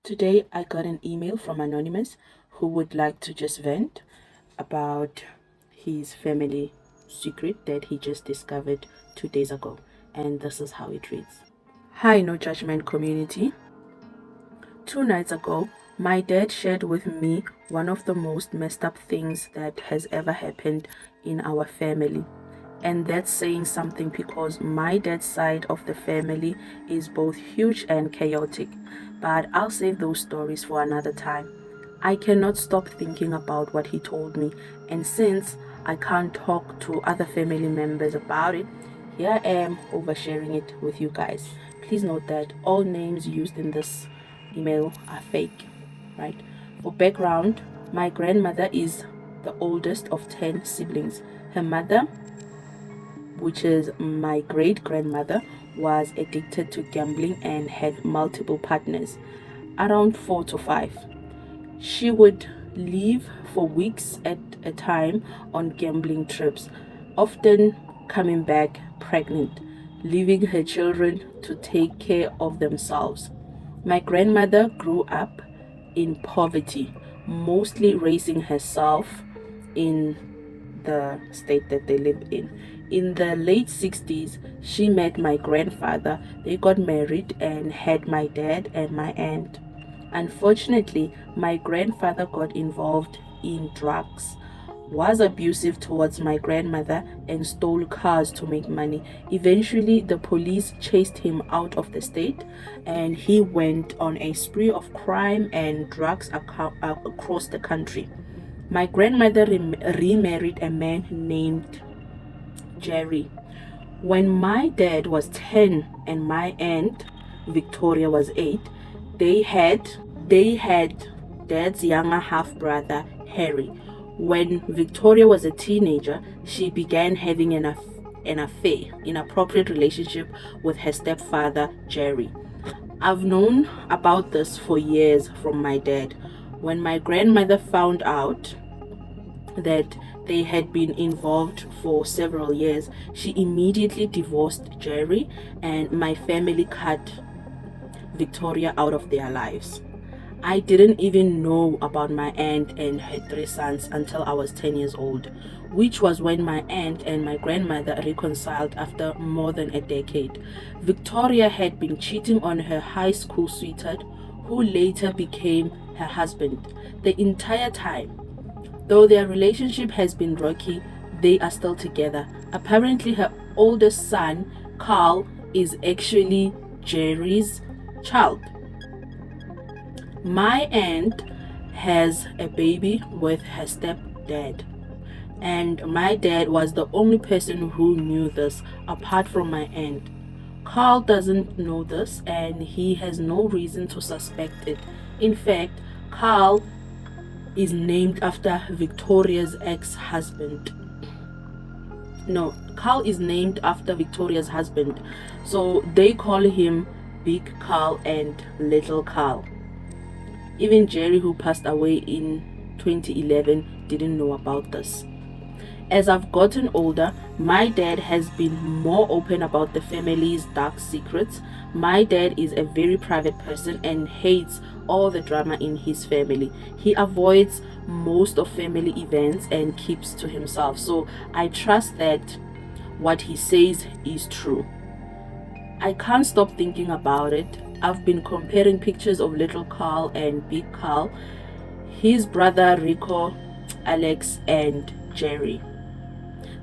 Today I got an email from Anonymous who would like to just vent about his family secret that he just discovered 2 days ago. And this is how it reads. Hi, No Judgment Community. 2 nights ago, my dad shared with me one of the most messed up things that has ever happened in our family. And that's saying something because my dad's side of the family is both huge and chaotic. But I'll save those stories for another time. I cannot stop thinking about what he told me, and since I can't talk to other family members about it, here I am oversharing it with you guys. Please note that all names used in this email are fake, right? For background, my grandmother is the oldest of 10 siblings. Her mother, which is my great grandmother, was addicted to gambling and had multiple partners, around 4 to 5. She would leave for weeks at a time on gambling trips, often coming back pregnant, leaving her children to take care of themselves. My grandmother grew up in poverty, mostly raising herself in the state that they live in. In the late 60s, she met my grandfather. They got married and had my dad and my aunt. Unfortunately, my grandfather got involved in drugs, was abusive towards my grandmother, and stole cars to make money. Eventually, the police chased him out of the state, and he went on a spree of crime and drugs across the country. My grandmother remarried a man named Jerry. When my dad was 10 and my aunt Victoria was 8, they had dad's younger half brother Harry. When Victoria was a teenager, she began having an affair, inappropriate relationship with her stepfather Jerry. I've known about this for years from my dad. When my grandmother found out that they had been involved for several years, she immediately divorced Jerry, and my family cut Victoria out of their lives. I didn't even know about my aunt and her 3 sons until I was 10 years old, which was when my aunt and my grandmother reconciled after more than a decade. Victoria had been cheating on her high school sweetheart, who later became her husband. The entire time, though their relationship has been rocky, they are still together. Apparently, her oldest son, Carl, is actually Jerry's child. My aunt has a baby with her stepdad, and my dad was the only person who knew this apart from my aunt. Carl doesn't know this, and he has no reason to suspect it. In fact, Carl is named after Victoria's ex-husband. No, Carl is named after Victoria's husband, so they call him Big Carl and Little Carl. Even Jerry, who passed away in 2011, didn't know about this. As I've gotten older, my dad has been more open about the family's dark secrets. My dad is a very private person and hates all the drama in his family. He avoids most of family events and keeps to himself. So I trust that what he says is true. I can't stop thinking about it. I've been comparing pictures of little Carl and big Carl, his brother Rico, Alex, and Jerry.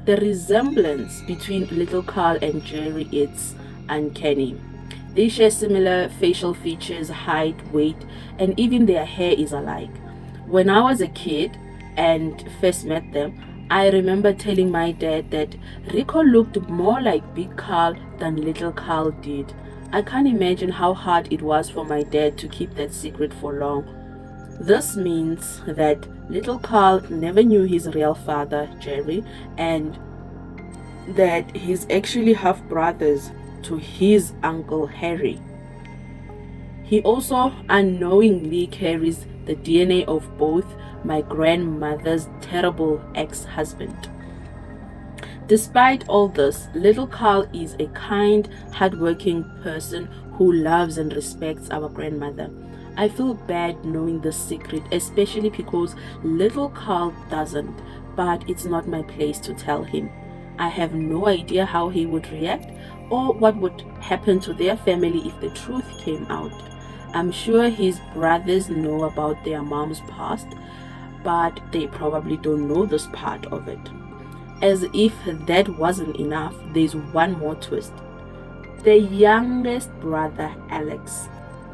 The resemblance between little Carl and Jerry is uncanny. They share similar facial features, height, weight, and even their hair is alike. When I was a kid and first met them, I remember telling my dad that Rico looked more like Big Carl than Little Carl did. I can't imagine how hard it was for my dad to keep that secret for long. This means that Little Carl never knew his real father, Jerry, and that he's actually half brothers to his uncle Harry. He also unknowingly carries the DNA of both my grandmother's terrible ex-husband. Despite all this, little Carl is a kind, hardworking person who loves and respects our grandmother. I feel bad knowing the secret, especially because little Carl doesn't, but it's not my place to tell him. I have no idea how he would react or what would happen to their family if the truth came out. I'm sure his brothers know about their mom's past, but they probably don't know this part of it. As if that wasn't enough, there's one more twist. The youngest brother, Alex,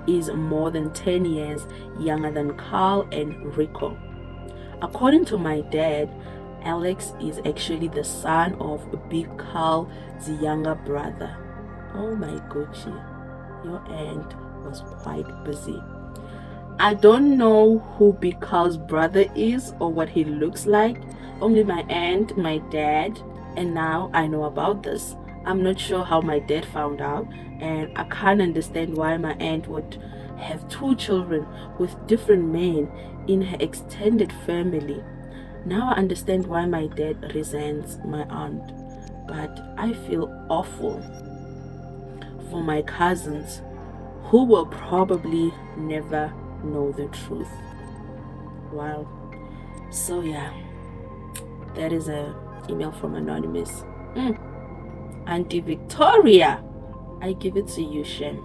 is more than 10 years younger than Carl and Rico. According to my dad, Alex is actually the son of Big Carl's younger brother. Oh my Gucci, your aunt was quite busy. I don't know who Big Carl's brother is or what he looks like. Only my aunt, my dad, and now I know about this. I'm not sure how my dad found out, and I can't understand why my aunt would have two children with different men in her extended family. Now I understand why my dad resents my aunt, but I feel awful for my cousins who will probably never know the truth. Wow. So yeah, that is a email from Anonymous. Auntie Victoria, I give it to you, Shem.